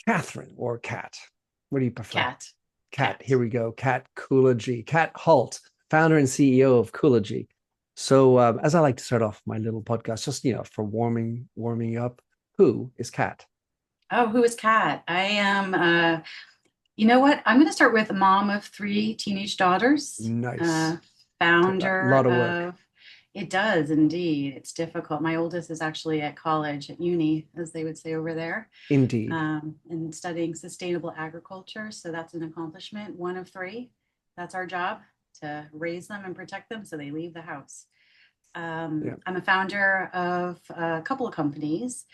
Catherine or Cat? What do you prefer? Cat. Cat. Cat. Here we go. Cat Coologee. Cat Holt, founder and CEO of Coologee. So, as I like to start off my little podcast, just for warming up, who is Cat? Oh, who is Cat? I am, you know what? I'm going to start with a mom of three teenage daughters, Nice. A founder lot of work. of, it does indeed. It's difficult. My oldest is actually at college, at uni, as they would say over there, Indeed. and studying sustainable agriculture. So that's an accomplishment. One of three. That's our job to raise them and protect them so they leave the house. Yeah. I'm a founder of a couple of companies.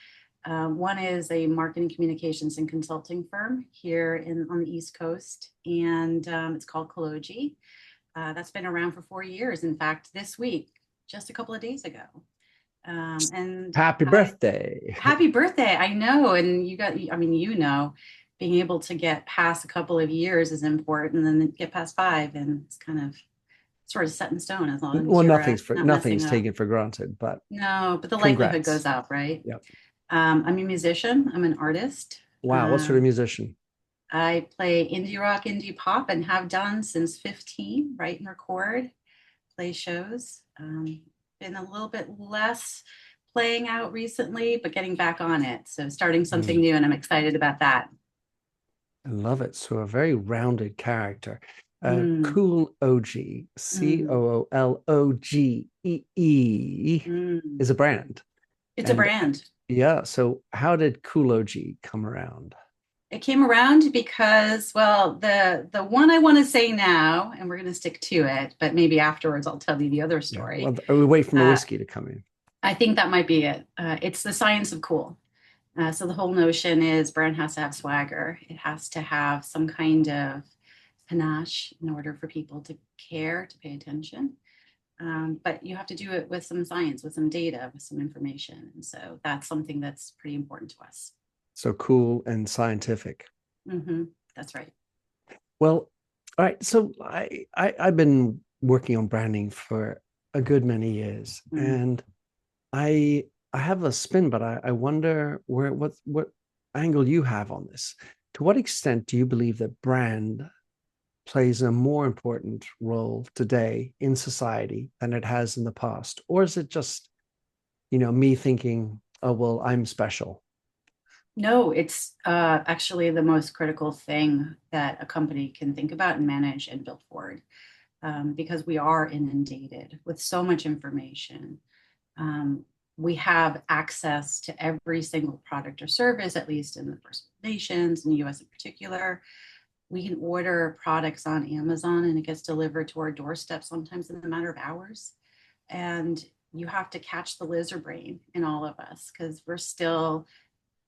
One is a marketing communications and consulting firm here on the East Coast, and it's called Coologee. That's been around for 4 years. In fact, this week, just a couple of days ago. And Happy I, birthday. happy birthday. I know. And I mean, being able to get past a couple of years is important, and then get past five, and it's kind of sort of set in stone as long as Well, you're not messing nothing's up. taken for granted, but No, but the likelihood congrats. goes up, right? Yeah. I'm a musician. I'm an artist. Wow. What sort of Um, musician? I play indie rock, indie pop, and have done since 15. Write and record, play shows. Been a little bit less playing out recently, but getting back on it. So starting something Mm, new, and I'm excited about that. I love it. So a very rounded character. Mm, Cool OG, mm, Coologee mm. is a brand. It's a And brand. yeah, so how did Coologee come around? It came around because, well, the one I want to say now, and we're going to stick to it, but maybe afterwards I'll tell you the other Yeah, story. well, we wait from the Uh, whiskey to come in. I think that might be it. It's the science of cool. So the whole notion is brand has to have swagger. It has to have some kind of panache in order for people to care, to pay attention. But you have to do it with some science, with some data, with some information. And so that's something that's pretty important to us. So cool and scientific. Hmm. That's right. Well, all right. So I've been working on branding for a good many years, Mm. and I I have a spin, but I wonder what angle you have on this. To what extent do you believe that brand plays a more important role today in society than it has in the past? Or is it just, me thinking, oh, well, I'm special? No, it's actually the most critical thing that a company can think about and manage and build forward, because we are inundated with so much information. Um, we have access to every single product or service, at least in the first nations, in the US in particular. We can order products on Amazon and it gets delivered to our doorstep sometimes in a matter of hours. And you have to catch the lizard brain in all of us because we're still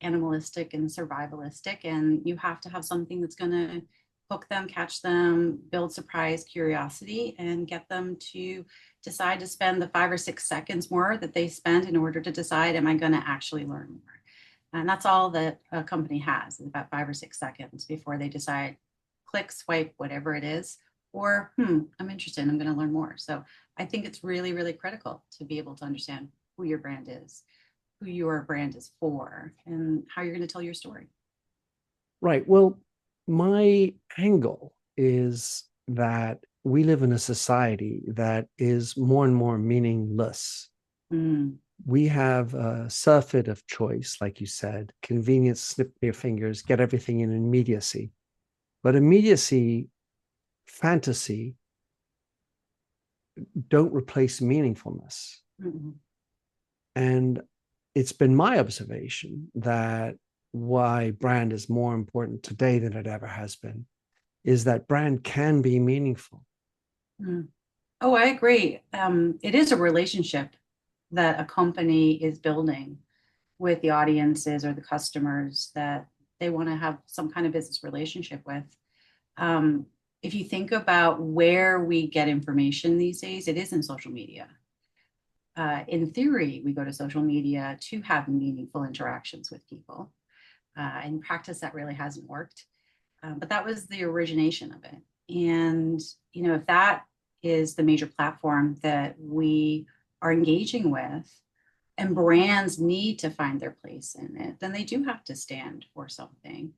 animalistic and survivalistic, and you have to have something that's going to hook them, catch them, build surprise curiosity, and get them to decide to spend the 5 or 6 seconds more that they spend in order to decide, am I going to actually learn more? And that's all that a company has, is about 5 or 6 seconds before they decide, click, swipe, whatever it is, or I'm interested, I'm going to learn more. So I think it's really, really critical to be able to understand who your brand is, who your brand is for, and how you're going to tell your story. Right. Well, my angle is that we live in a society that is more and more meaningless. Mm, We have a surfeit of choice, like you said, convenience, snip your fingers, get everything in immediacy. But immediacy, fantasy don't replace meaningfulness. mm, And it's been my observation that why brand is more important today than it ever has been is that brand can be meaningful. mm. Oh, I agree. It is a relationship that a company is building with the audiences or the customers that they want to have some kind of business relationship with. Um, if you think about where we get information these days, it is in social media. In theory, we go to social media to have meaningful interactions with people. In practice, that really hasn't worked. But that was the origination of it. And, if that is the major platform that we are engaging with, and brands need to find their place in it, then they do have to stand for something.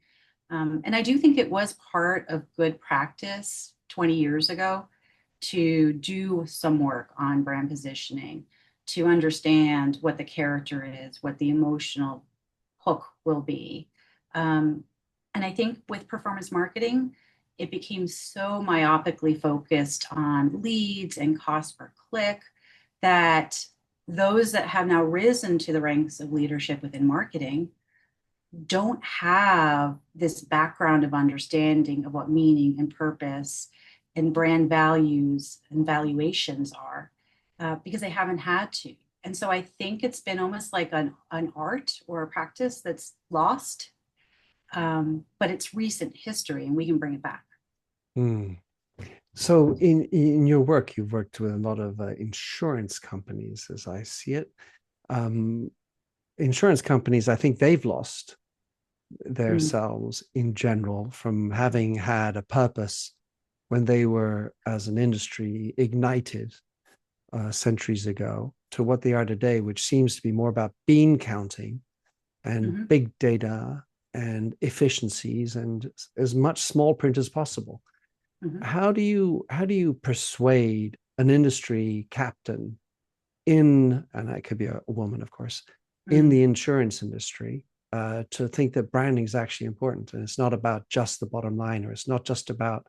And I do think it was part of good practice 20 years ago to do some work on brand positioning, to understand what the character is, what the emotional hook will be. And I think with performance marketing, it became so myopically focused on leads and cost per click that those that have now risen to the ranks of leadership within marketing don't have this background of understanding of what meaning and purpose and brand values and valuations are, because they haven't had to. And so I think it's been almost like an art or a practice that's lost, but it's recent history and we can bring it back. Hmm. So in your work, you've worked with a lot of insurance companies, as I see it. Um, Insurance companies, I think they've lost Mm, themselves in general from having had a purpose when they were, as an industry, ignited centuries ago to what they are today, which seems to be more about bean counting and mhm, big data and efficiencies and as much small print as possible. mhm, How do you persuade an industry captain in, and that could be a woman, of course, in mm. the insurance industry, to think that branding is actually important and it's not about just the bottom line, or it's not just about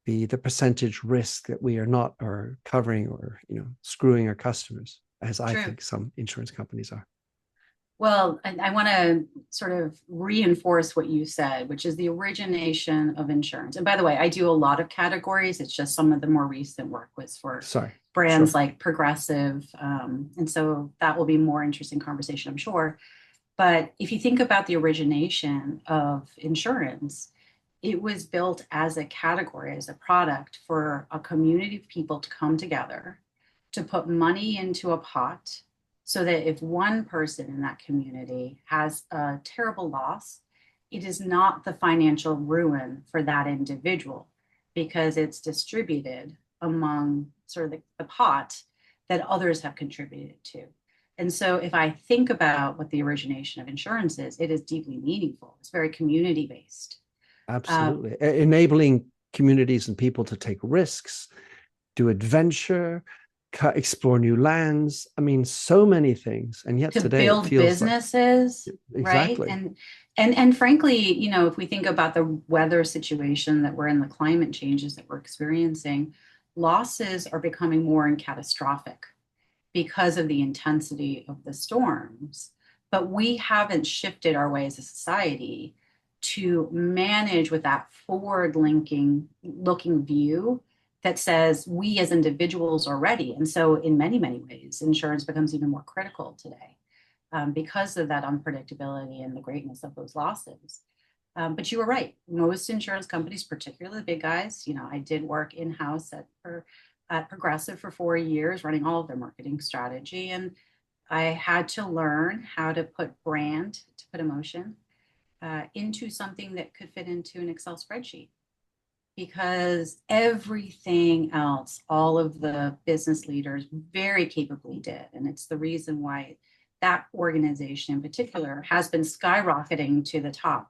the percentage risk that we are not or covering or screwing our customers, as I True. think some insurance companies are. Well, I want to sort of reinforce what you said, which is the origination of insurance. And by the way, I do a lot of categories. It's just some of the more recent work was for Sorry, brands sure. like Progressive. And so that will be more interesting conversation, I'm sure. But if you think about the origination of insurance, it was built as a category, as a product for a community of people to come together, to put money into a pot so that if one person in that community has a terrible loss, it is not the financial ruin for that individual because it's distributed among sort of the pot that others have contributed to. And so if I think about what the origination of insurance is, it is deeply meaningful. It's very community based. Uh, Absolutely. Enabling communities and people to take risks, do adventure, explore new lands. I mean, so many things. And yet to today it build feels like businesses, right? exactly. And frankly, if we think about the weather situation that we're in, the climate changes that we're experiencing, losses are becoming more and catastrophic because of the intensity of the storms. But we haven't shifted our way as a society to manage with that forward linking looking view that says we as individuals are ready. And so in many, many ways, insurance becomes even more critical today, because of that unpredictability and the greatness of those losses. But you were right. Most insurance companies, particularly the big guys, I did work in house at Progressive for 4 years, running all of their marketing strategy. And I had to learn how to put brand, to put emotion into something that could fit into an Excel spreadsheet. Because everything else, all of the business leaders very capably did. And it's the reason why that organization in particular has been skyrocketing to the top.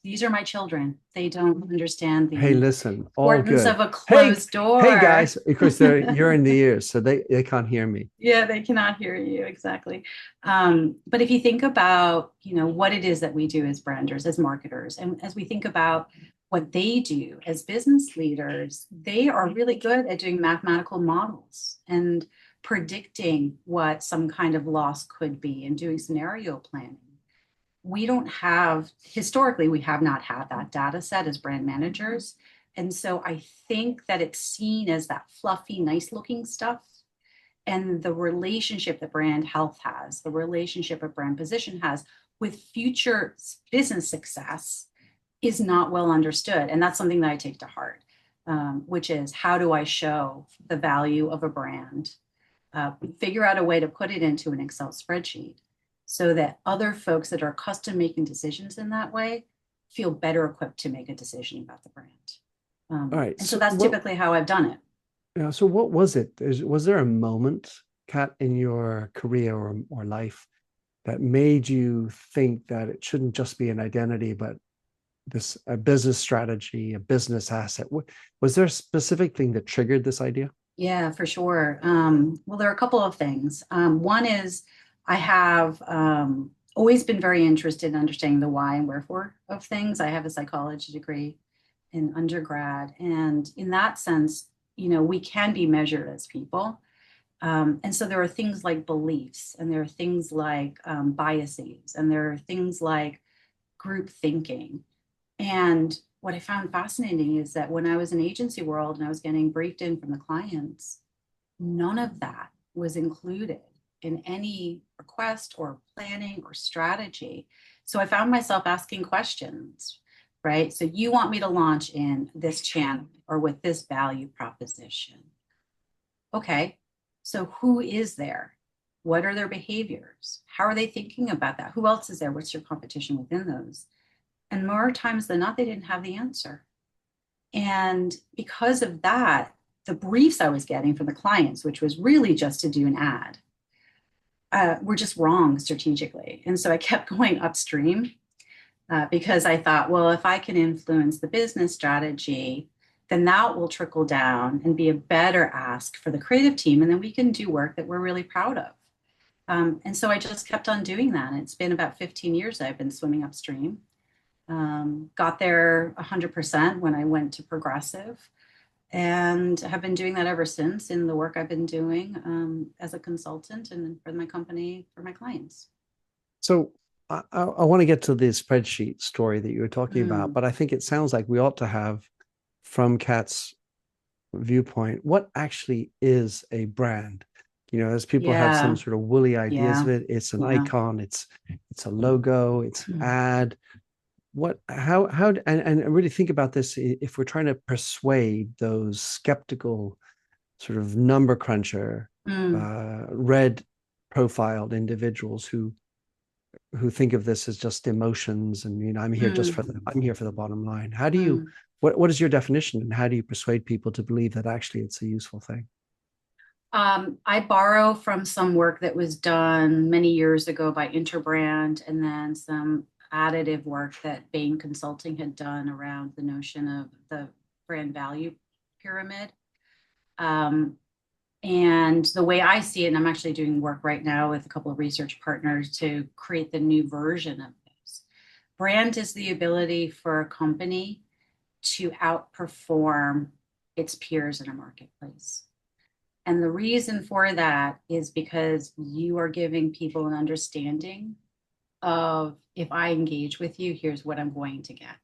These are my children. They don't understand Hey, the listen, all importance good. of a Hey, closed hey door. guys, of course you're in the ears, so they can't hear me. Yeah, they cannot hear you exactly. But if you think about, what it is that we do as branders, as marketers, and as we think about what they do as business leaders, they are really good at doing mathematical models and predicting what some kind of loss could be and doing scenario planning. We don't have, historically, we have not had that data set as brand managers. And so I think that it's seen as that fluffy, nice looking stuff. And the relationship that brand health has, the relationship a brand position has with future business success is not well understood. And that's something that I take to heart, which is how do I show the value of a brand, figure out a way to put it into an Excel spreadsheet so that other folks that are accustomed making decisions in that way feel better equipped to make a decision about the brand. All right. And so that's typically how I've done it. So what was it? Was there a moment Kat, in your career or life that made you think that it shouldn't just be an identity, but this a business strategy, a business asset? Was there a specific thing that triggered this idea? Yeah, for sure. Well, there are a couple of things. One is I have always been very interested in understanding the why and wherefore of things. I have a psychology degree in undergrad, and in that sense, we can be measured as people. And so there are things like beliefs, and there are things like biases, and there are things like group thinking. And what I found fascinating is that when I was in agency world and I was getting briefed in from the clients, none of that was included in any request or planning or strategy. So I found myself asking questions, right? So you want me to launch in this channel or with this value proposition. Okay, so who is there? What are their behaviors? How are they thinking about that? Who else is there? What's your competition within those? And more times than not, they didn't have the answer. And because of that, the briefs I was getting from the clients, which was really just to do an ad, were just wrong strategically. And so I kept going upstream because I thought, well, if I can influence the business strategy, then that will trickle down and be a better ask for the creative team. And then we can do work that we're really proud of. And so I just kept on doing that. And it's been about 15 years I've been swimming upstream. Got there 100% when I went to Progressive, and have been doing that ever since in the work I've been doing as a consultant and for my company, for my clients. So I want to get to the spreadsheet story that you were talking about, Mm, but I think it sounds like we ought to have, from Kat's viewpoint, what actually is a brand? As people have some yeah, sort of woolly ideas yeah, of it, it's an yeah. icon, it's a logo, it's an Mm, ad. What how and really think about this if we're trying to persuade those skeptical sort of number cruncher, mm, red profiled individuals who think of this as just emotions, and I'm here for the bottom line. How do you mm. what is your definition, and how do you persuade people to believe that actually it's a useful thing? I borrow from some work that was done many years ago by Interbrand, and then some additive work that Bain Consulting had done around the notion of the brand value pyramid. Um, and the way I see it, and I'm actually doing work right now with a couple of research partners to create the new version of this. Brand is the ability for a company to outperform its peers in a marketplace. And the reason for that is because you are giving people an understanding of, if I engage with you, here's what I'm going to get.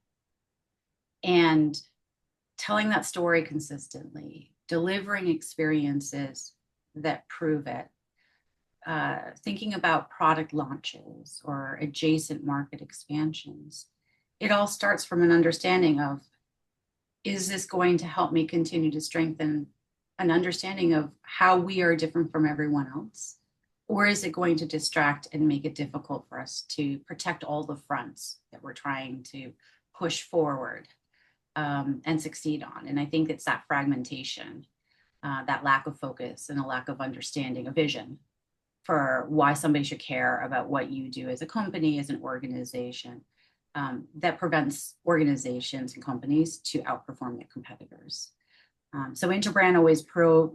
And telling that story consistently, delivering experiences that prove it, thinking about product launches or adjacent market expansions. It all starts from an understanding of, is this going to help me continue to strengthen an understanding of how we are different from everyone else? Or is it going to distract and make it difficult for us to protect all the fronts that we're trying to push forward and succeed on? And I think it's that fragmentation, that lack of focus and a lack of understanding, a vision for why somebody should care about what you do as a company, as an organization, that prevents organizations and companies to outperform their competitors. So Interbrand always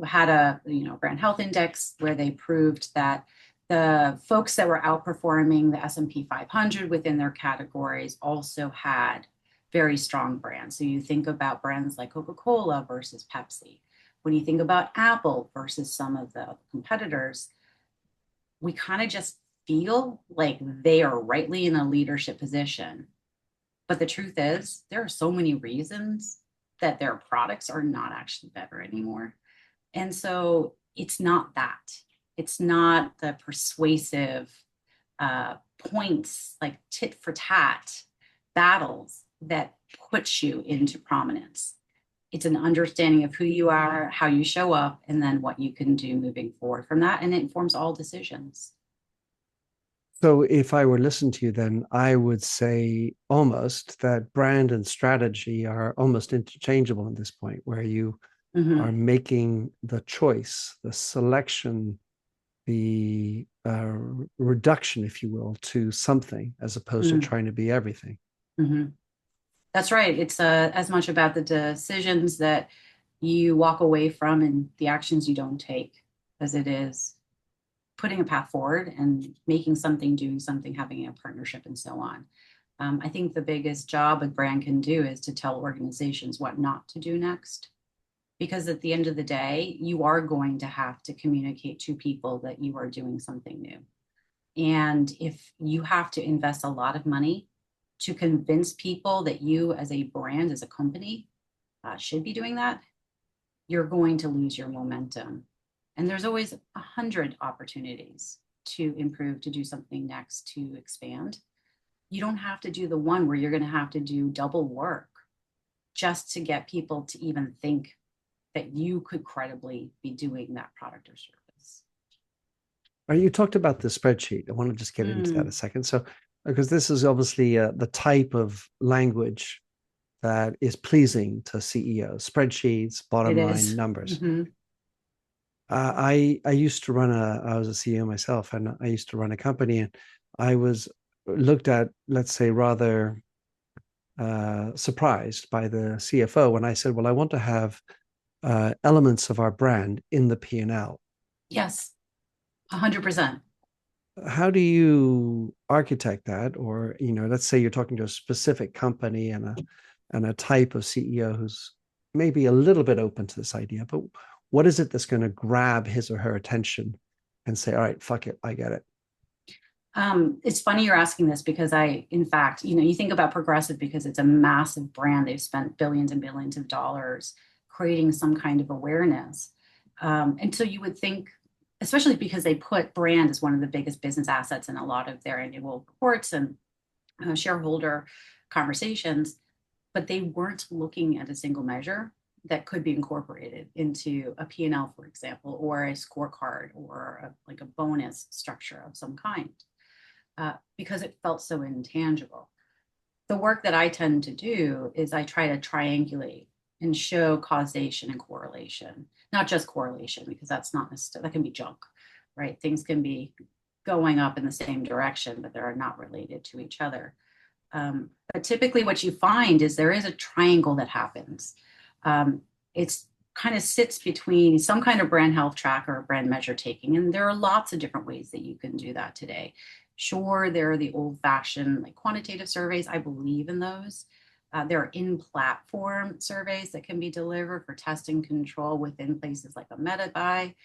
had a brand health index where they proved that the folks that were outperforming the S&P 500 within their categories also had very strong brands. So you think about brands like Coca-Cola versus Pepsi. When you think about Apple versus some of the competitors, we kind of just feel like they are rightly in a leadership position. But the truth is, there are so many reasons that their products are not actually better anymore. And so it's not that. It's not the persuasive points like tit for tat battles that puts you into prominence. It's an understanding of who you are, how you show up, and then what you can do moving forward from that. And it informs all decisions. So if I were to listen to you, then I would say almost that brand and strategy are almost interchangeable at this point, where you are Mm-hmm. making the choice, the selection the reduction, if you will, to something as opposed to trying to be everything. Mm-hmm. That's right. It's as much about the decisions that you walk away from and the actions you don't take as it is putting a path forward and making something, doing something, having a partnership, and so on. I think the biggest job a brand can do is to tell organizations what not to do next. Because at the end of the day, you are going to have to communicate to people that you are doing something new. And if you have to invest a lot of money to convince people that you, as a brand, as a company, should be doing that, you're going to lose your momentum. And there's always 100 opportunities to improve, to do something next, to expand. You don't have to do the one where you're going to have to do double work just to get people to even think that you could credibly be doing that product or service. You talked about the spreadsheet. I want to just get into that a second. So, because this is obviously the type of language that is pleasing to CEOs, spreadsheets, bottom It line is. numbers. Mm-hmm. I used to run I was a CEO myself, and I used to run a company, and I was looked at, let's say, rather surprised by the CFO when I said, well, I want to have elements of our brand in the P&L. Yes, 100%. How do you architect that? Or, let's say you're talking to a specific company and a type of CEO who's maybe a little bit open to this idea, but what is it that's going to grab his or her attention and say, all right, fuck it, I get it? It's funny you're asking this because in fact, you think about Progressive because it's a massive brand. They've spent billions and billions of dollars creating some kind of awareness. And so you would think, especially because they put brand as one of the biggest business assets in a lot of their annual reports and shareholder conversations, but they weren't looking at a single measure that could be incorporated into a P&L, for example, or a scorecard or like a bonus structure of some kind. Because it felt so intangible. The work that I tend to do is I try to triangulate and show causation and correlation, not just correlation, because that's not necessarily, that can be junk, right? Things can be going up in the same direction, but they're not related to each other. But typically what you find is there is a triangle that happens. It's kind of sits between some kind of brand health tracker or brand measure taking. And there are lots of different ways that you can do that today. Sure, there are the old-fashioned like quantitative surveys. I believe in those. There are in-platform surveys that can be delivered for test and control within places like a Meta buy.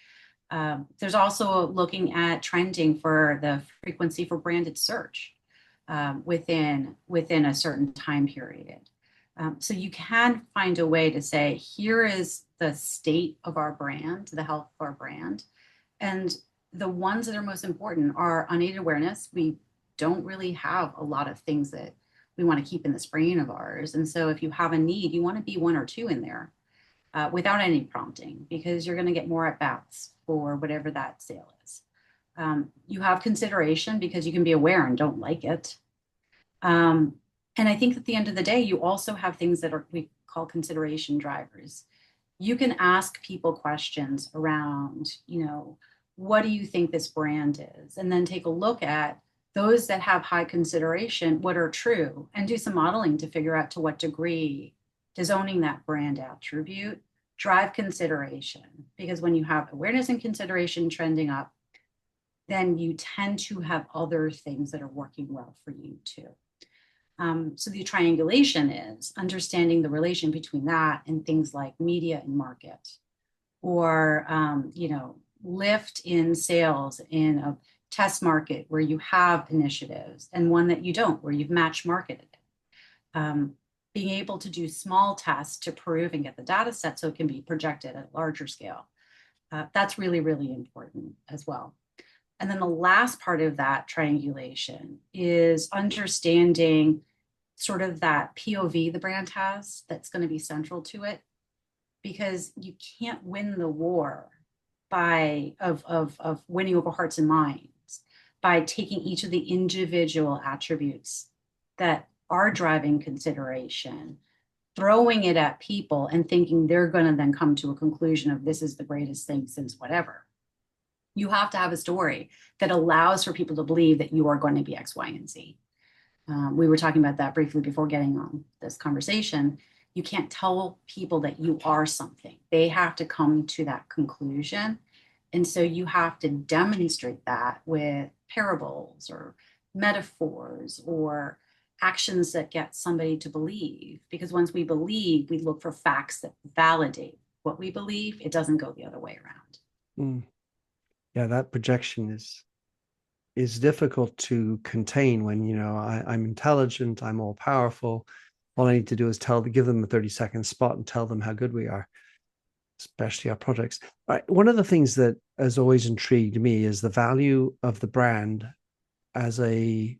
There's also looking at trending for the frequency for branded search within a certain time period. So you can find a way to say, here is the state of our brand, the health of our brand. And the ones that are most important are unaided awareness. We don't really have a lot of things that we want to keep in this brain of ours. And so if you have a need, you want to be one or two in there without any prompting, because you're going to get more at bats for whatever that sale is. You have consideration because you can be aware and don't like it. And I think at the end of the day, you also have things that we call consideration drivers. You can ask people questions around, what do you think this brand is? And then take a look at those that have high consideration, what are true, and do some modeling to figure out to what degree does owning that brand attribute drive consideration. Because when you have awareness and consideration trending up, then you tend to have other things that are working well for you too. So the triangulation is understanding the relation between that and things like media and market, or lift in sales in a test market where you have initiatives and one that you don't, where you've match marketed. Being able to do small tests to prove and get the data set so it can be projected at a larger scale. That's really, really important as well. And then the last part of that triangulation is understanding sort of that POV the brand has that's going to be central to it, because you can't win the war of winning over hearts and minds by taking each of the individual attributes that are driving consideration, throwing it at people and thinking they're going to then come to a conclusion of this is the greatest thing since whatever. You have to have a story that allows for people to believe that you are going to be X, Y, and Z. We were talking about that briefly before getting on this conversation. You can't tell people that you are something. They have to come to that conclusion. And so you have to demonstrate that with parables or metaphors or actions that get somebody to believe. Because once we believe, we look for facts that validate what we believe. It doesn't go the other way around. Mm. Yeah, that projection is difficult to contain when, I'm intelligent, I'm all powerful. All I need to do is give them a 30-second spot and tell them how good we are, especially our projects. All right. One of the things that has always intrigued me is the value of the brand as a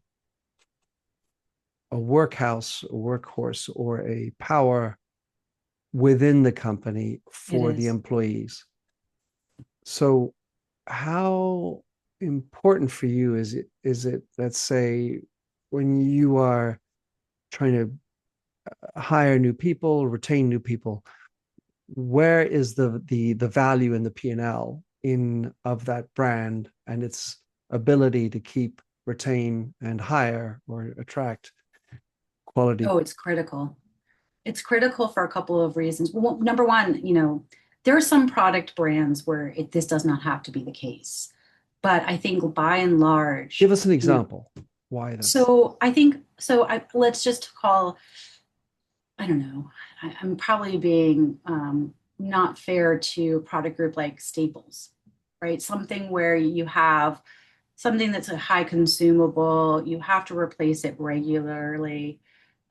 workhouse, a workhorse, or a power within the company It for the is. employees. So how important for you is it, let's say, when you are trying to hire new people, retain new people, where is the value in the P&L in of that brand and its ability to keep, retain, and hire or attract quality? Oh, it's critical. It's critical for a couple of reasons. Well, number one, there are some product brands where this does not have to be the case. But I think by and Give large, us an example why that's. so I think, let's just call, I don't know, I'm probably being not fair to a product group like Staples, right? Something where you have something that's a high consumable, you have to replace it regularly.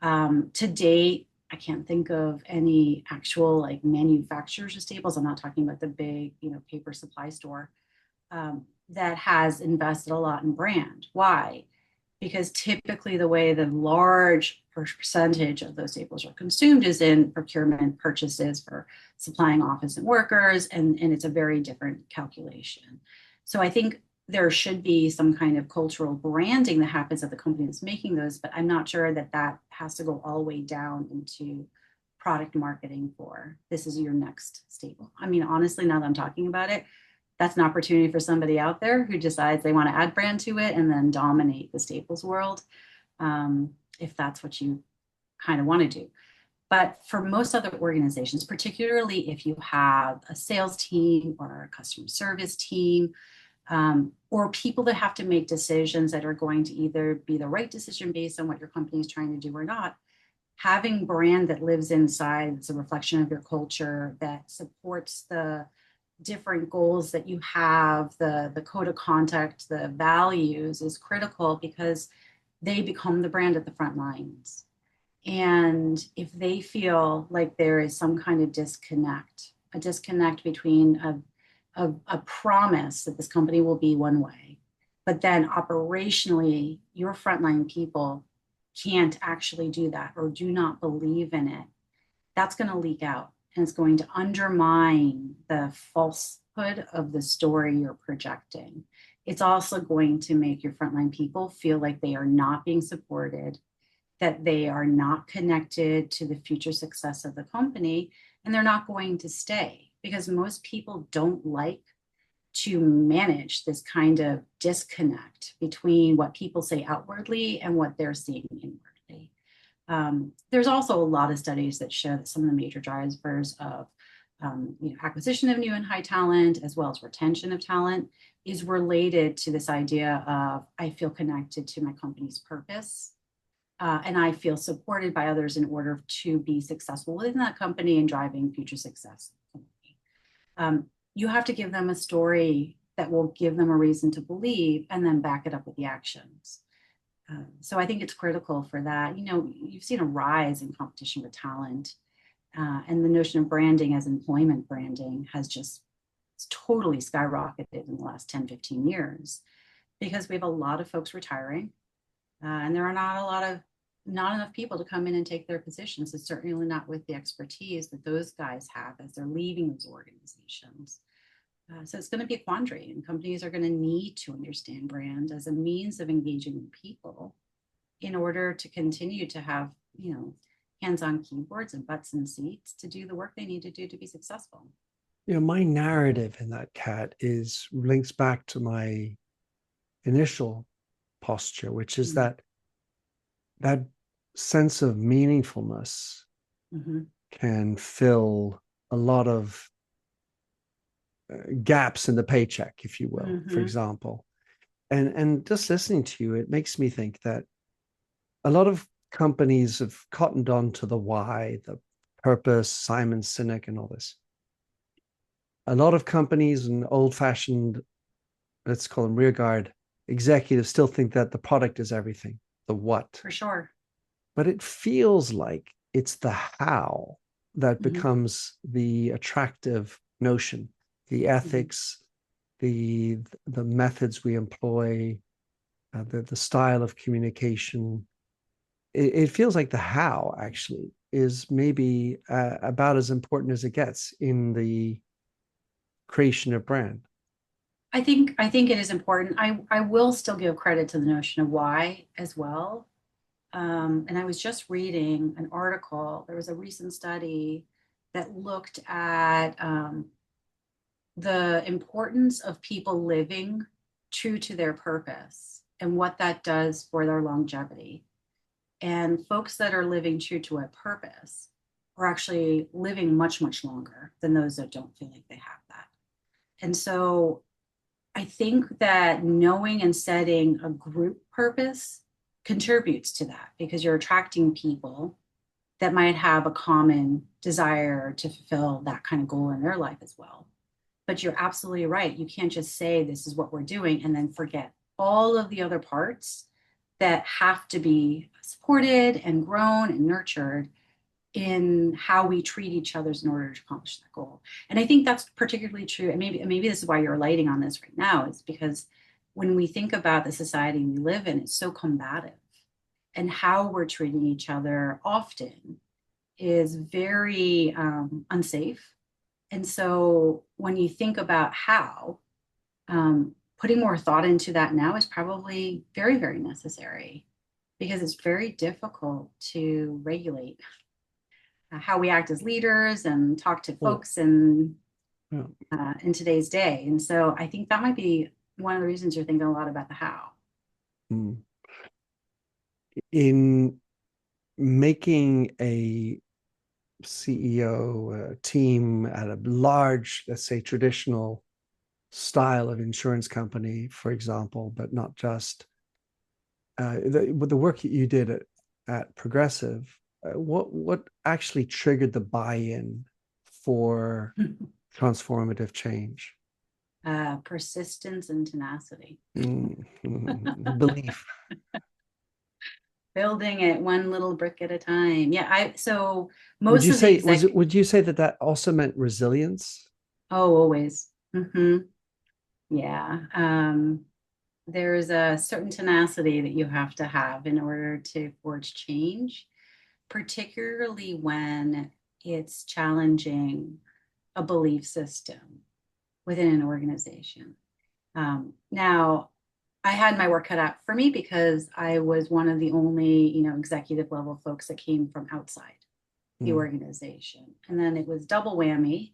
To date, I can't think of any actual like manufacturers of staples. I'm not talking about the big, paper supply store that has invested a lot in brand. Why? Because typically the way the large percentage of those staples are consumed is in procurement purchases for supplying office and workers, and it's a very different calculation. So I think there should be some kind of cultural branding that happens at the company that's making those, but I'm not sure that that has to go all the way down into product marketing for this is your next staple. I mean, honestly, now that I'm talking about it, that's an opportunity for somebody out there who decides they want to add brand to it and then dominate the staples world, if that's what you kind of want to do. But for most other organizations, particularly if you have a sales team or a customer service team, or people that have to make decisions that are going to either be the right decision based on what your company is trying to do or not, having brand that lives inside, it's a reflection of your culture that supports the different goals that you have, the code of conduct, the values is critical because they become the brand at the front lines. And if they feel like there is some kind of a disconnect between a promise that this company will be one way, but then operationally, your frontline people can't actually do that or do not believe in it, that's going to leak out and it's going to undermine the falsehood of the story you're projecting. It's also going to make your frontline people feel like they are not being supported, that they are not connected to the future success of the company, and they're not going to stay because most people don't like to manage this kind of disconnect between what people say outwardly and what they're seeing inwardly. There's also a lot of studies that show that some of the major drivers of acquisition of new and high talent, as well as retention of talent, is related to this idea of I feel connected to my company's purpose. And I feel supported by others in order to be successful within that company and driving future success. You have to give them a story that will give them a reason to believe and then back it up with the actions. So I think it's critical for that. You've seen a rise in competition for talent, and the notion of branding as employment branding has just totally skyrocketed in the last 10, 15 years because we have a lot of folks retiring, and there are not enough people to come in and take their positions, and certainly not with the expertise that those guys have as they're leaving those organizations. So it's going to be a quandary, and companies are going to need to understand brand as a means of engaging people in order to continue to have, hands-on keyboards and butts in seats to do the work they need to do to be successful. My narrative in that, Cat, is links back to my initial posture, which is Mm-hmm. that sense of meaningfulness Mm-hmm. can fill a lot of gaps in the paycheck, if you will, for Mm-hmm. example. And just listening to you, it makes me think that a lot of companies have cottoned on to the why, the purpose, Simon Sinek, and all this. A lot of companies and old-fashioned, let's call them rearguard executives, still think that the product is everything, the what. For sure. But it feels like it's the how that Mm-hmm. becomes the attractive notion, the Mm-hmm. ethics, the methods we employ, the style of communication. It feels like the how actually is maybe about as important as it gets in the creation of brand. I think it is important. I will still give credit to the notion of why as well. And I was just reading an article. There was a recent study that looked at the importance of people living true to their purpose and what that does for their longevity. And folks that are living true to a purpose are actually living much, much longer than those that don't feel like they have that. And so I think that knowing and setting a group purpose contributes to that because you're attracting people that might have a common desire to fulfill that kind of goal in their life as well. But you're absolutely right. You can't just say this is what we're doing and then forget all of the other parts that have to be supported and grown and nurtured in how we treat each other in order to accomplish that goal. And I think that's particularly true. And maybe this is why you're lighting on this right now, is because when we think about the society we live in, it's so combative. And how we're treating each other often is very unsafe. And so when you think about how, putting more thought into that now is probably very, very necessary because it's very difficult to regulate how we act as leaders and talk to Oh, folks yeah. in today's day. And so I think that might be one of the reasons you're thinking a lot about the how. Mm. In making a CEO team at a large, let's say, traditional style of insurance company, for example, but not just with the work that you did at Progressive, what actually triggered the buy-in for transformative change? Persistence and tenacity. Belief. Building it one little brick at a time. Yeah, I so Would most you of the say was exec it? Would you say that that also meant resilience? oh always. Hmm. Yeah. There's a certain tenacity that you have to have in order to forge change, particularly when it's challenging a belief system within an organization. Now, I had my work cut out for me because I was one of the only, executive level folks that came from outside the Mm, organization. And then it was double whammy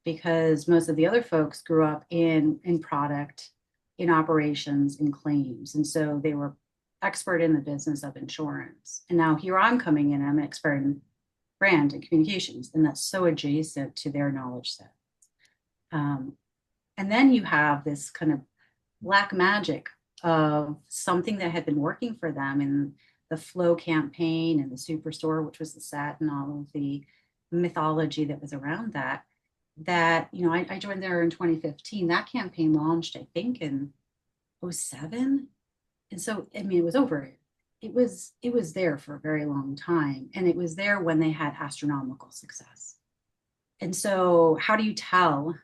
because most of the other folks grew up in product, in operations, in claims. And so they were expert in the business of insurance. And now here I'm coming in, I'm an expert in brand and communications, and that's so adjacent to their knowledge set. Um, and then you have this kind of black magic of something that had been working for them in the Flow campaign and the Superstore, which was the set and all of the mythology that was around that. I joined there in 2015. That campaign launched, I think, in '07. And so, I mean, it was over. It was there for a very long time. And it was there when they had astronomical success. And so, how do you tell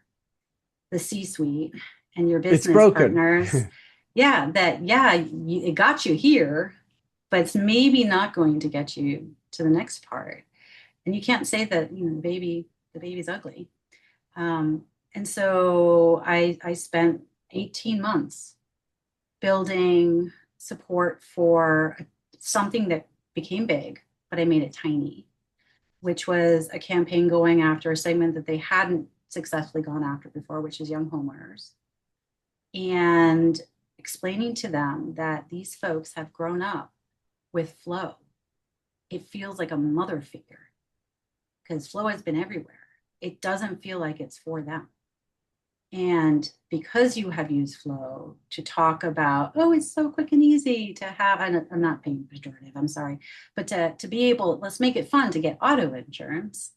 the C-suite and your it's business broken. partners, yeah, that it got you here, but it's maybe not going to get you to the next part. And you can't say that the baby's ugly. Um, and so I spent 18 months building support for something that became big, but I made it tiny, which was a campaign going after a segment that they hadn't successfully gone after before, which is young homeowners, and explaining to them that these folks have grown up with flow. It feels like a mother figure because flow has been everywhere. It doesn't feel like it's for them. And because you have used flow to talk about, oh, it's so quick and easy to have, I'm not being pejorative, I'm sorry, but to be able, let's make it fun to get auto insurance.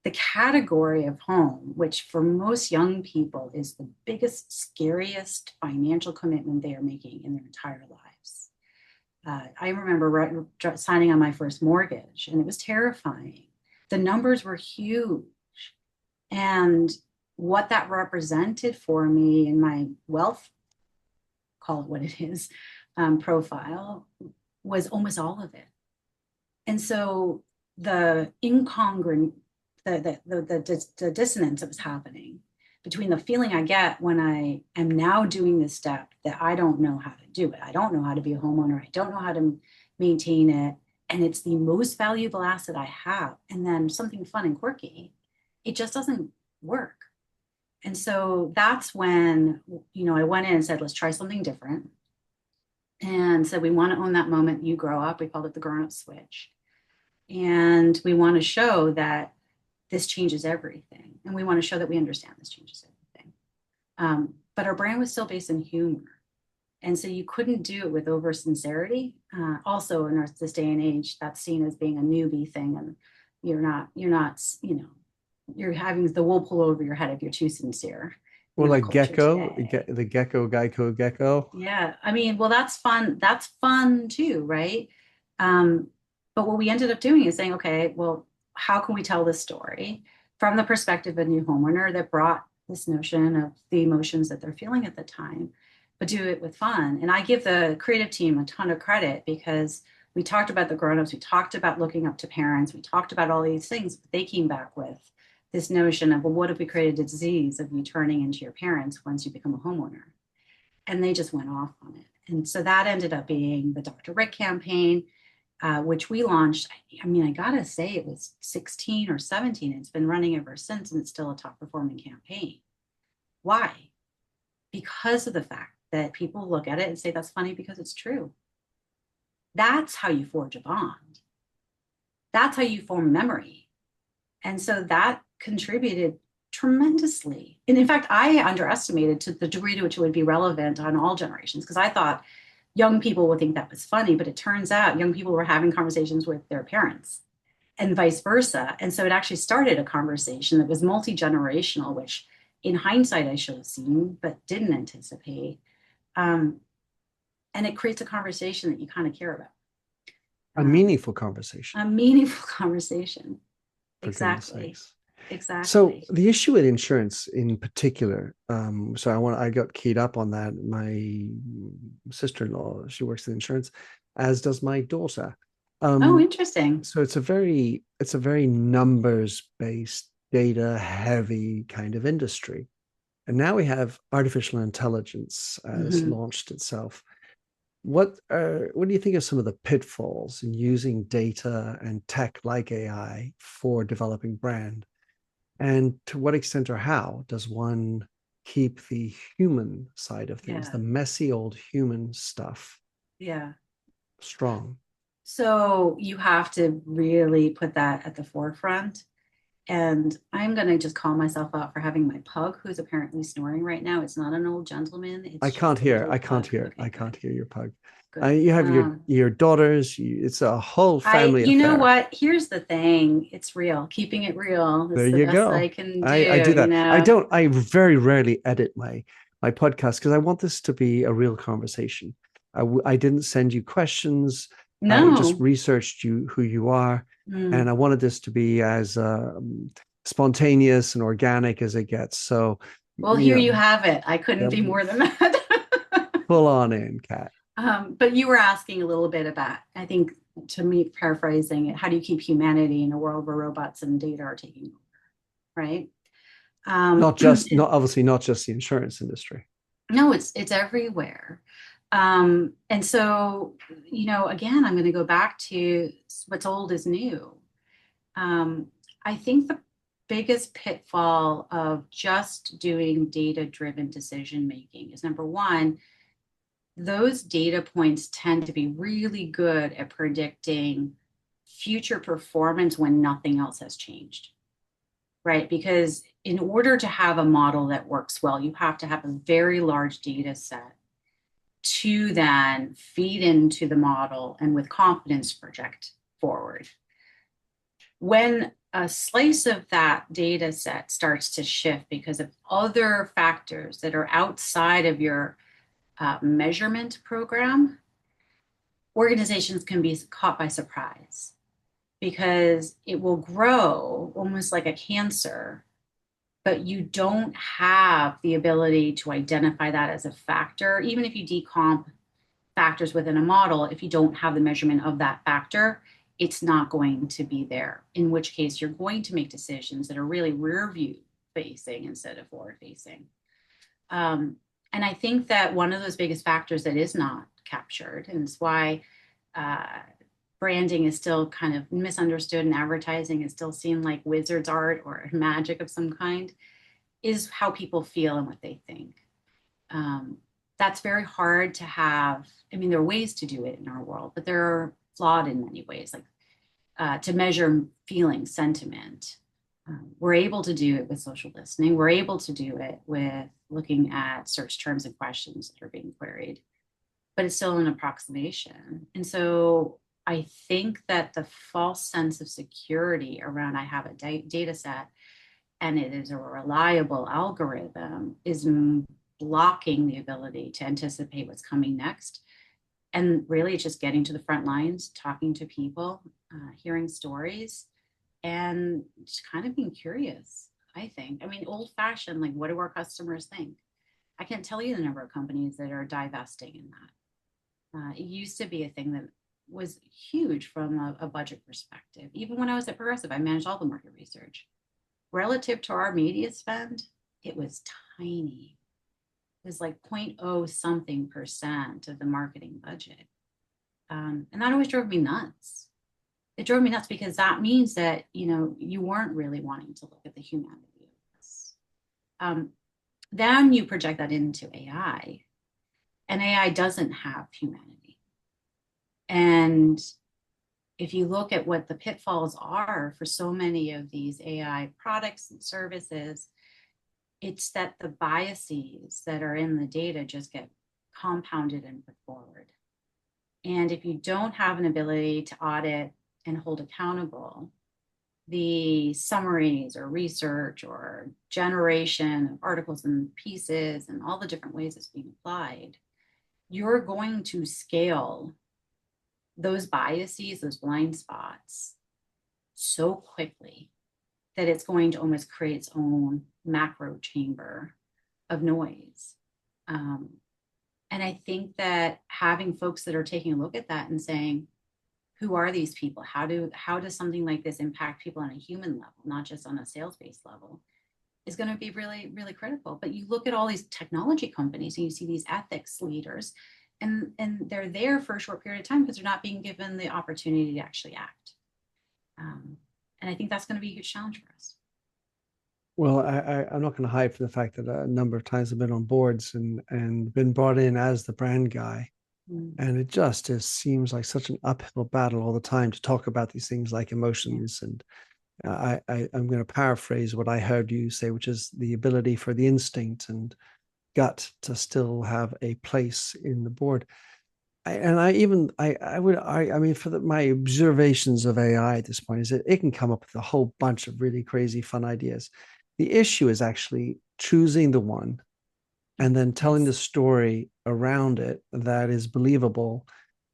The category of home, which for most young people is the biggest, scariest financial commitment they are making in their entire lives. I remember signing on my first mortgage, and it was terrifying. The numbers were huge. And what that represented for me in my wealth, call it what it is, profile was almost all of it. And so the incongruent, the dissonance that was happening between the feeling I get when I am now doing this step that I don't know how to do it. I don't know how to be a homeowner. I don't know how to maintain it. And it's the most valuable asset I have. And then something fun and quirky, it just doesn't work. And so that's when, I went in and said, let's try something different. And so we want to own that moment you grow up. We called it the grown-up switch. And we want to show that this changes everything. And we want to show that we understand this changes everything. But our brand was still based in humor. And so you couldn't do it with over sincerity. Also in this day and age, that's seen as being a newbie thing. And you're not, you're having the wool pull over your head if you're too sincere Or in our like culture Gecko, today. the Gecko, Geico, Gecko. Yeah. I mean, well, that's fun. That's fun too, right? Um, but what we ended up doing is saying, okay, well, how can we tell this story from the perspective of a new homeowner that brought this notion of the emotions that they're feeling at the time, but do it with fun? And I give the creative team a ton of credit because we talked about the grown-ups, we talked about looking up to parents, we talked about all these things, but they came back with this notion of, well, what if we created a disease of you turning into your parents once you become a homeowner? And they just went off on it. And so that ended up being the Dr. Rick campaign, which we launched. I mean, I gotta say it was 16 or 17. It's been running ever since, and it's still a top performing campaign. Why? Because of the fact that people look at it and say, that's funny because it's true. That's how you forge a bond. That's how you form memory. And so that contributed tremendously. And in fact, I underestimated to the degree to which it would be relevant on all generations because I thought young people would think that was funny, but it turns out young people were having conversations with their parents and vice versa. And so it actually started a conversation that was multi-generational, which in hindsight I should have seen, but didn't anticipate. And it creates a conversation that you kind of care about. A meaningful conversation. A meaningful conversation. For goodness Exactly. sakes. So Exactly. the issue with insurance in particular, I got keyed up on that. My sister-in-law, she works in insurance, as does my daughter. Oh, Um, interesting. so it's a very numbers-based, data-heavy kind of industry. And now we have artificial intelligence has Mm-hmm. launched itself. What do you think of some of the pitfalls in using data and tech like AI for developing brand? And to what extent or how does one keep the human side of things, Yeah. the messy old human stuff, Yeah. strong? So you have to really put that at the forefront. And I'm going to just call myself out for having my pug, who's apparently snoring right now. It's not an old gentleman. I It's can't just a hear. little I can't pug. hear. Okay, I good, can't hear your pug. good. You have your daughters. It's a whole family You know affair. what? Here's the thing. It's real. Keeping it real There is the you best I go. can do, I do that. I very rarely edit my podcast because I want this to be a real conversation. I didn't send you questions. I just No. researched who you are, and Mm. I wanted this to be as spontaneous and organic as it gets. So, Well, here you have it. I couldn't be more than that. full on in, Cat. But you were asking a little bit about, I think, to me, paraphrasing it, how do you keep humanity in a world where robots and data are taking over, right? Not obviously not just the insurance industry. No, it's everywhere. And so, again, I'm going to go back to what's old is new. Um, I think the biggest pitfall of just doing data-driven decision making is number one, those data points tend to be really good at predicting future performance when nothing else has changed, right? Because in order to have a model that works well, you have to have a very large data set to then feed into the model and with confidence project forward. When a slice of that data set starts to shift because of other factors that are outside of your measurement program, organizations can be caught by surprise because it will grow almost like a cancer, but you don't have the ability to identify that as a factor. Even if you decomp factors within a model, if you don't have the measurement of that factor, it's not going to be there. In which case, you're going to make decisions that are really rear view facing instead of forward facing. And I think that one of those biggest factors that is not captured, and it's why branding is still kind of misunderstood and advertising is still seen like wizard's art or magic of some kind, is how people feel and what they think. That's very hard to have. I mean, there are ways to do it in our world, but they're flawed in many ways, like to measure feeling, sentiment. We're able to do it with social listening. We're able to do it with looking at search terms and questions that are being queried, but it's still an approximation. And so I think that the false sense of security around I have a data set and it is a reliable algorithm is blocking the ability to anticipate what's coming next. And really, it's just getting to the front lines, talking to people, hearing stories, and just kind of being curious, I think. I mean, old fashioned, like, what do our customers think? I can't tell you the number of companies that are divesting in that. It used to be a thing that was huge from a budget perspective. Even when I was at Progressive, I managed all the market research. Relative to our media spend, it was tiny. It was like 0.0 something percent of the marketing budget. And that always drove me nuts. It drove me nuts because that means that, you know, you weren't really wanting to look at the humanity of this. Then you project that into AI, and AI doesn't have humanity. And if you look at what the pitfalls are for so many of these AI products and services, it's that the biases that are in the data just get compounded and put forward. And if you don't have an ability to audit and hold accountable the summaries or research or generation of articles and pieces and all the different ways it's being applied, you're going to scale those biases, those blind spots so quickly that it's going to almost create its own macro chamber of noise. And I think that having folks that are taking a look at that and saying, who are these people? How does something like this impact people on a human level, not just on a sales-based level, is going to be really, really critical. But you look at all these technology companies and you see these ethics leaders, and they're there for a short period of time because they're not being given the opportunity to actually act. And I think that's going to be a huge challenge for us. Well, I'm not going to hide from the fact that a number of times I've been on boards and been brought in as the brand guy. And it just seems like such an uphill battle all the time to talk about these things like emotions. And I'm going to paraphrase what I heard you say, which is the ability for the instinct and gut to still have a place in the board. I mean, my observations of AI at this point is that it can come up with a whole bunch of really crazy, fun ideas. The issue is actually choosing the one and then telling the story around it that is believable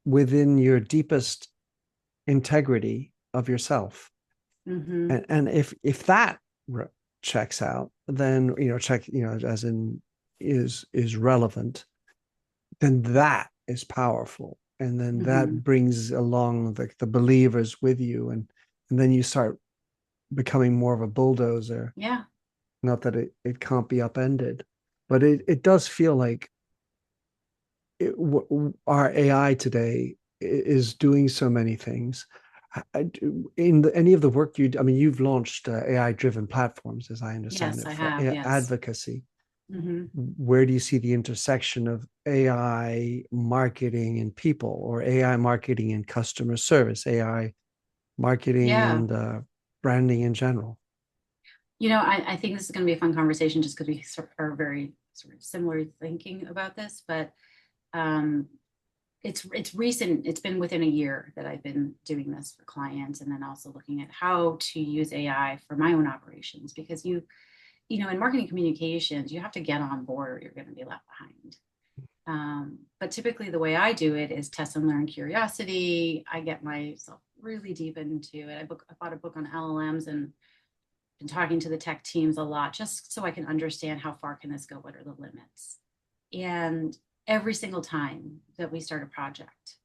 within your deepest integrity of yourself. And if that checks out, then as in is relevant, then that is powerful, and then that brings along the believers with you, and then you start becoming more of a bulldozer. Yeah. Not that it can't be upended, but it does feel like our AI today is doing so many things. In any of the work you do, I mean, you've launched AI-driven platforms, as I understand Yes, it, I for have. Yes. advocacy. Hmm. Where do you see the intersection of AI marketing and people, or AI marketing and customer service, AI marketing Yeah. and branding in general? I think this is going to be a fun conversation just because we are very sort of similar thinking about this, but um, it's recent. It's been within a year that I've been doing this for clients, and then also looking at how to use AI for my own operations. Because in marketing communications, you have to get on board or you're going to be left behind. But typically, the way I do it is test and learn curiosity. I get myself really deep into it. I bought a book on LLMs and been talking to the tech teams a lot just so I can understand how far can this go, what are the limits. And every single time that we start a project,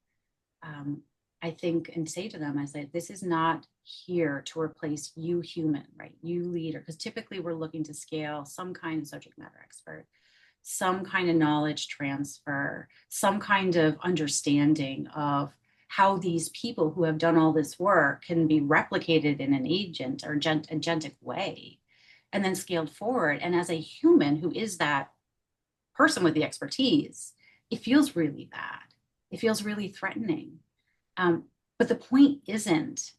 um, I think and say to them, I say, this is not here to replace you human, right? You leader, because typically we're looking to scale some kind of subject matter expert, some kind of knowledge transfer, some kind of understanding of how these people who have done all this work can be replicated in an agent or agentic way and then scaled forward. And as a human who is that person with the expertise, it feels really bad. It feels really threatening. Um, but the point isn't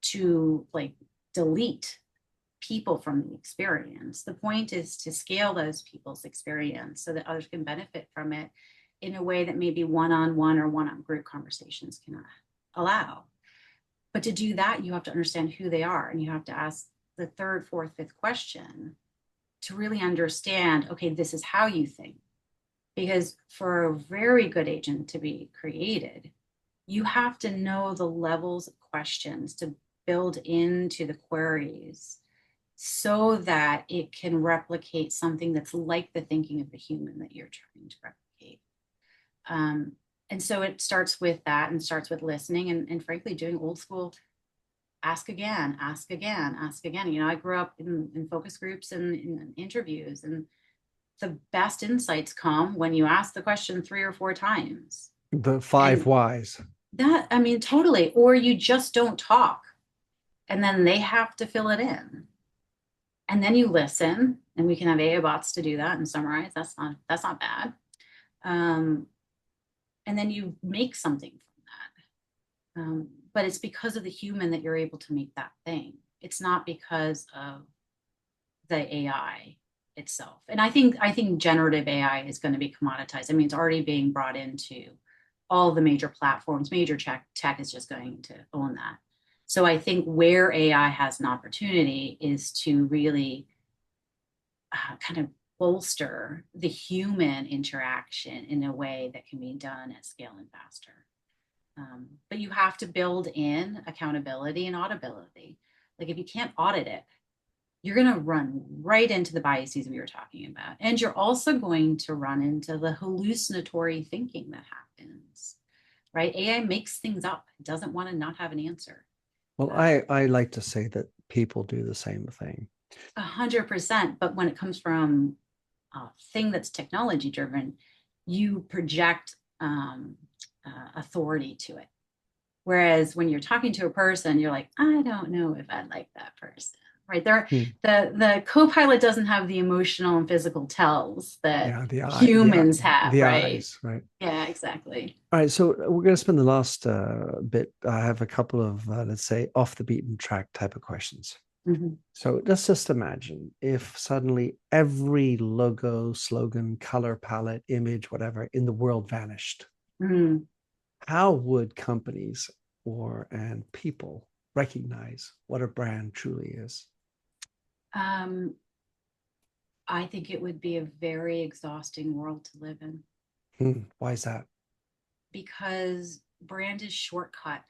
to like delete people from the experience. The point is to scale those people's experience so that others can benefit from it in a way that maybe one-on-one or one-on group conversations cannot allow. But to do that, you have to understand who they are, and you have to ask the third, fourth, fifth question to really understand, okay, this is how you think. Because for a very good agent to be created, you have to know the levels of questions to build into the queries so that it can replicate something that's like the thinking of the human that you're trying to replicate. Um, and so it starts with that and starts with listening and frankly doing old school ask again, ask again, ask again. I grew up in focus groups and in interviews, and the best insights come when you ask the question 3 or 4 times. The five And whys. that, I mean, totally. Or you just don't talk and then they have to fill it in. And then you listen, and we can have AI bots to do that and summarize. That's not bad. Um, and then you make something from that. But it's because of the human that you're able to make that thing. It's not because of the AI itself. And I think generative AI is going to be commoditized. I mean, it's already being brought into all the major platforms. Major tech is just going to own that. So I think where AI has an opportunity is to really kind of bolster the human interaction in a way that can be done at scale and faster. But you have to build in accountability and auditability. Like if you can't audit it, you're going to run right into the biases we were talking about. And you're also going to run into the hallucinatory thinking that happens, right? AI makes things up. It doesn't want to not have an answer. Well, Uh, I like to say that people do the same thing. 100%. But when it comes from a thing that's technology driven, you project authority to it. Whereas when you're talking to a person, you're like, I don't know if I like that person. Right there, Hmm. the co-pilot doesn't have the emotional and physical tells that Yeah, humans have, the right? eyes, right? Yeah, exactly. All right, so we're going to spend the last bit. I have a couple of, let's say, off the beaten track type of questions. Mhm. So let's just imagine if suddenly every logo, slogan, color palette, image, whatever in the world vanished. Mhm. How would companies and people recognize what a brand truly is? Um, I think it would be a very exhausting world to live in Why is that? because brand is shortcut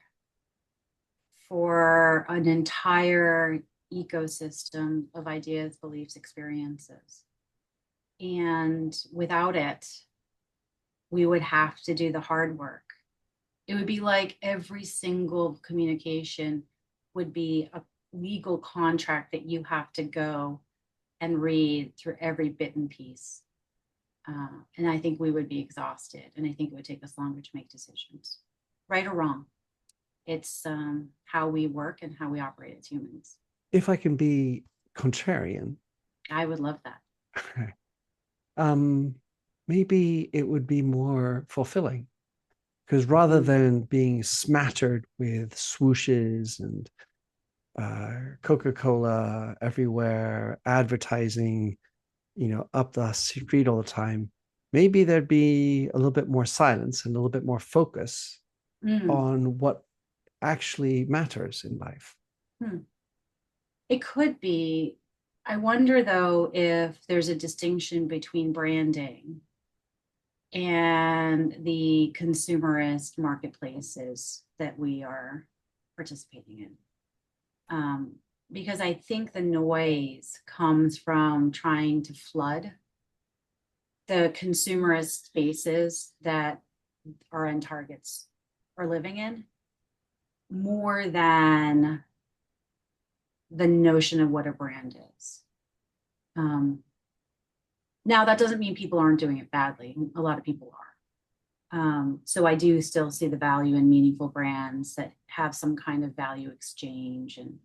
for an entire ecosystem of ideas, beliefs, experiences. And without it, we would have to do the hard work. It would be like every single communication would be a legal contract that you have to go and read through every bit and piece. And I think we would be exhausted. And I think it would take us longer to make decisions, right or wrong. It's how we work and how we operate as humans. If I can be contrarian, I would love that. um, maybe it would be more fulfilling because rather Mm, than being smattered with swooshes and Coca-Cola everywhere, advertising, up the street all the time, maybe there'd be a little bit more silence and a little bit more focus mm, on what actually matters in life. hmm. It could be. I wonder though if there's a distinction between branding and the consumerist marketplaces that we are participating in. Um, because I think the noise comes from trying to flood the consumerist spaces that our end targets are living in more than the notion of what a brand is. Um, Now, that doesn't mean people aren't doing it badly. A lot of people are. So I do still see the value in meaningful brands that have some kind of value exchange and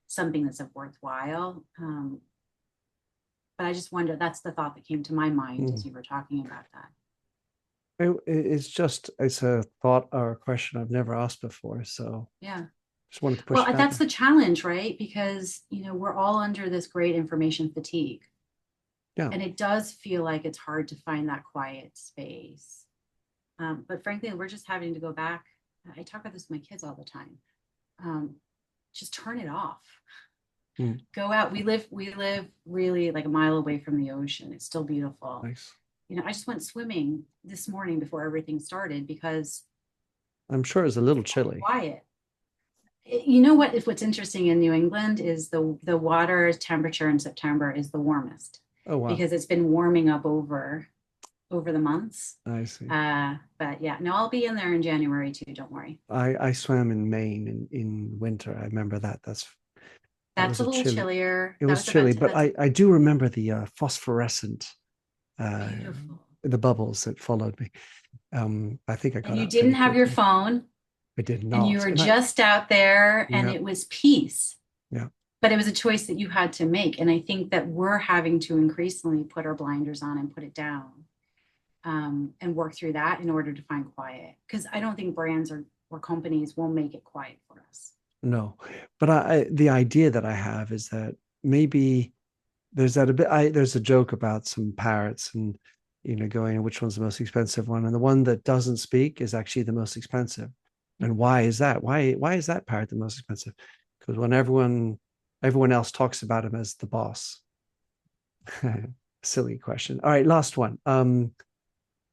something that's worthwhile. But I just wonder, that's the thought that came to my mind Mm. as you were talking about that. It's a thought or a question I've never asked before. So Yeah. just wanted to push Well, it out that's there. the challenge, right? Because, we're all under this great information fatigue. Yeah. And it does feel like it's hard to find that quiet space. But frankly, we're just having to go back. I talk about this with my kids all the time. Um, just turn it off. Mm, Go out. We live really like a mile away from the ocean. It's still beautiful. nice. I just went swimming this morning before everything started because I'm sure it's a little chilly. quiet. You know what? If what's interesting in New England is the water temperature in September is the warmest Oh, wow. because it's been warming up over the months. I see. But yeah, no, I'll be in there in January too. Don't worry. I swam in Maine in winter. I remember that. That That's was a a little chilly. chillier. It That was was about chilly, to, but that's I do remember the phosphorescent uh, beautiful. the bubbles that followed me. I think I And got you out didn't pretty have your quickly. phone I did and you not, were and I just out there and yeah it was peace. yeah But it was a choice that you had to make. And I think that we're having to increasingly put our blinders on and put it down, and work through that in order to find quiet. Because I don't think brands or companies will make it quiet for us. no, but the idea that I have is that maybe there's that a bit. There's a joke about some parrots and going which one's the most expensive one, and the one that doesn't speak is actually the most expensive. And why is that? Why is that parrot the most expensive? Because when everyone else talks about him as the boss. Silly question. All right, last one.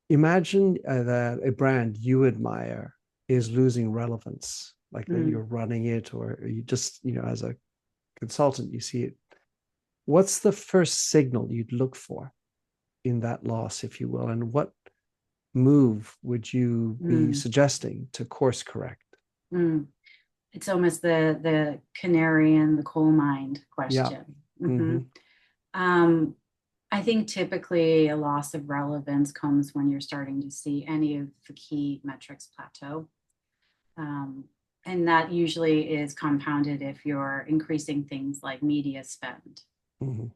Imagine that a brand you admire is losing relevance, like that Mm, you're running it, or you just, as a consultant, you see it. What's the first signal you'd look for in that loss, if you will? And what move would you be mm, suggesting to course correct? mm. It's almost the canary in the coal mine Yeah. question. Mm-hmm. Mhm. Um, I think typically a loss of relevance comes when you're starting to see any of the key metrics plateau. Um, and that usually is compounded if you're increasing things like media spend Mm-hmm.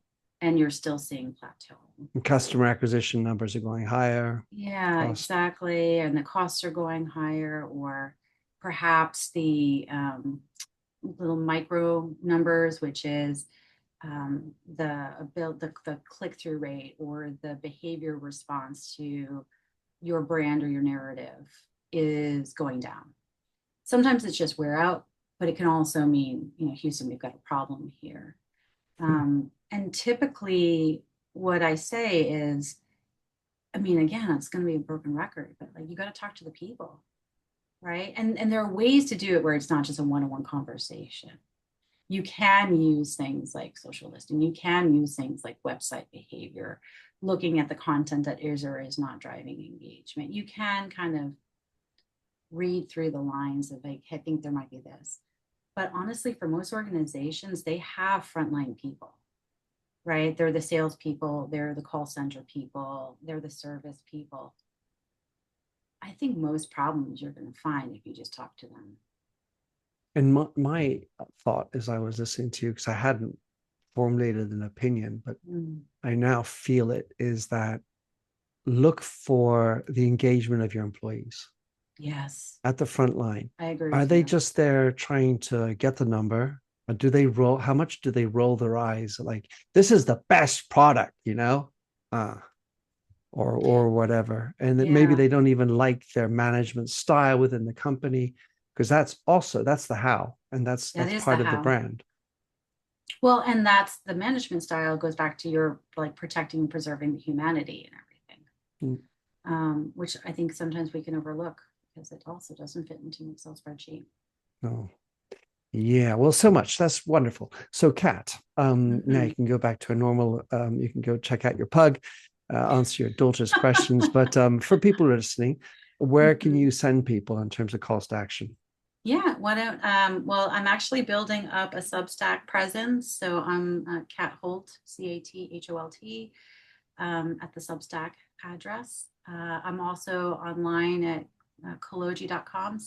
and you're still seeing plateau. And customer acquisition numbers are going higher. Yeah, Cost. exactly. And the costs are going higher, or perhaps the little micro numbers, which is the click through rate or the behavior response to your brand or your narrative is going down. Sometimes it's just wear out, but it can also mean, Houston, we've got a problem here. And typically, what I say is, I mean, again, it's going to be a broken record, but like you got to talk to the people, right? And there are ways to do it where it's not just a one-on-one conversation. You can use things like social listening. You can use things like website behavior, looking at the content that is or is not driving engagement. You can kind of read through the lines of like, I think there might be this. But honestly, for most organizations, they have frontline people, right? They're the salespeople, they're the call center people, they're the service people. I think most problems you're going to find if you just talk to them. And my thought as I was listening to you, because I hadn't formulated an opinion, but Mm, I now feel it, is that look for the engagement of your employees yes, at the front line. I agree Are with they you. just there trying to get the number? Or do they roll? How much do they roll their eyes? Like, this is the best product, uh, or whatever. And that maybe Yeah, they don't even like their management style within the company, because that's the how, and that that's is the part of the how. brand. Well, and that's the management style goes back to your like protecting and preserving the humanity and everything, Mm, which I think sometimes we can overlook because it also doesn't fit into an Excel spreadsheet. no. Yeah, well, so much. That's wonderful. So, Kat, now you Hmm. can go back to a normal, you can go check out your pug, answer your daughter's questions. But for people who are listening, where can Hmm. you send people in terms of calls to action? Yeah, why don't, well, I'm actually building up a Substack presence. So I'm Cat Holt, Catholt, at the Substack address. I'm also online at Coologee.com,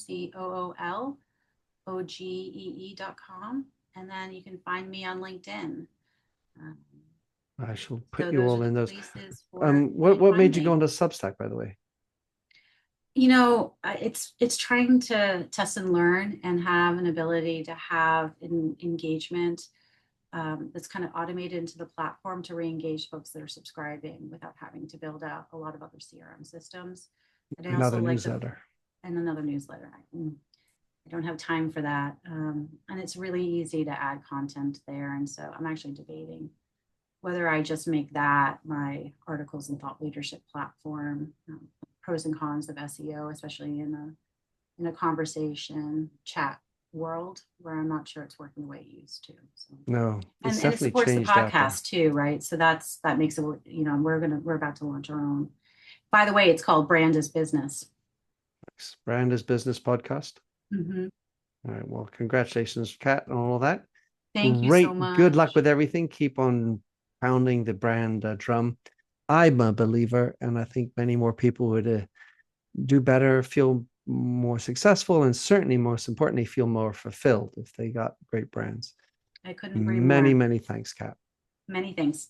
COOLOGEE.com. And then you can find me on LinkedIn. Um, I shall put so you those all are the in those. places where What you what find made you go me. into Substack, by the way? It's trying to test and learn and have an ability to have an engagement that's kind of automated into the platform to re-engage folks that are subscribing without having to build out a lot of other CRM systems. And I also Another like the newsletter. and another newsletter. I don't have time for that, and it's really easy to add content there. And so I'm actually debating whether I just make that my articles and thought leadership platform. Pros and cons of SEO, especially in a conversation chat world where I'm not sure it's working the way it used to. So No, it's and it definitely supports the changed out there. podcast too, right? So that makes it, we're about to launch our own. By the way, it's called Brand is Business. Brand is Business podcast. Mm-hmm. All right. Well, congratulations, Kat, on all that. Thank you so Great. Good luck much. with everything. Keep on pounding the brand drum. I'm a believer, and I think many more people would do better, feel more successful, and certainly, most importantly, feel more fulfilled if they got great brands. I couldn't agree Many, more. many thanks, Kat. Many thanks.